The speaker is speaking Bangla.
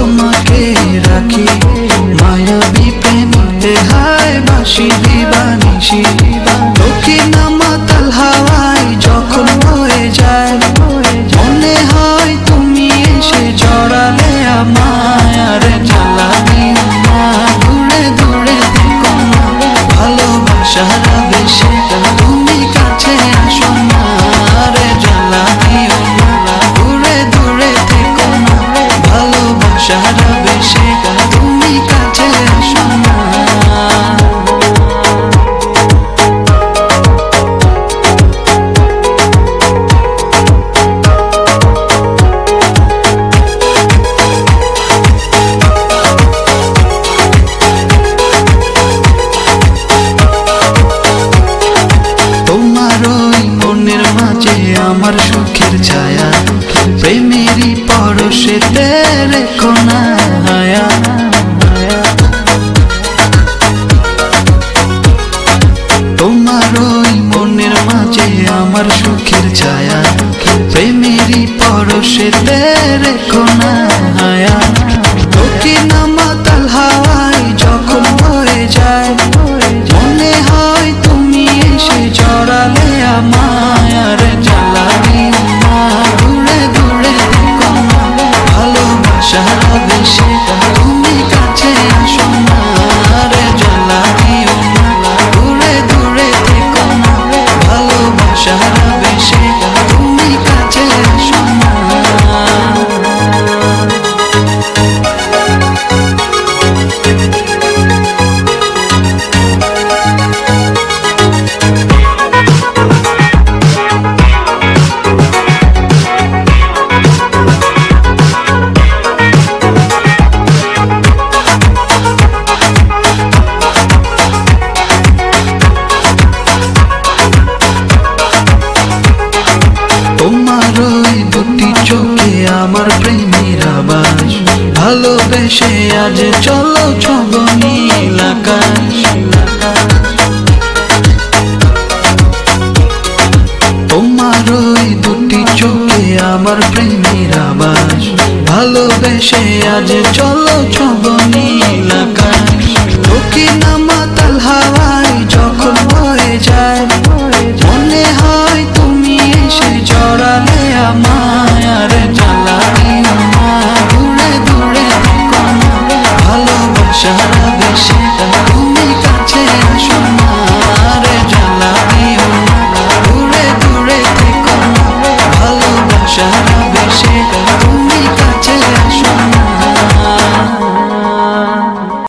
তোমাকে রাখি মায়াবী প্রেমে হায় বাসি দিবানিশি দক্ষিণ মাতাল হাওয়ায় যখন বয়ে যায় মনে হয় তুমি এসে জড়ালে আমায় আর জ্বালা দিও না দূরে দূরে থেকো না ভালোবাসার আবেশে তুমি কাছে আসো না আর জ্বালা দিও না দূরে দূরে থেকো না ভালোবাসার আবেশে তুমি কাছে আসো না আমার সুখের ছায়া প্রেমেরই পরশেতে রেখো না হায়া তোমার ওই মনের মাঝে আমার সুখের ছায়া প্রেমেরই পরশেতে রেখো না হায়া দক্ষিণ মাতাল হাওয়ায় যখন বয়ে যায় মনে হয় তুমি এসে জড়ালে আমায় আর জ্বালা দিও না দূরে দূরে থেকো না ভালোবাসার আবেশে তুমি কাছে আসো না আর জ্বালা দিও না দূরে দূরে থেকো না ভালোবাসার আবেশে তুমি কাছে আসো না তোমার ওই দুটি চোখে আমার প্রেমের আবাস ভালোবেসে আজ চলো ছব নীল আকাশ তোমার ওই দুটি চোখে আমার প্রেমের আবাস ভালোবেসে আজ চলো ছব নীল আকাশ দক্ষিণ মাতাল হাওয়ায় যখন বয়ে যায় মনে হয় তুমি এসে জড়ালে আমার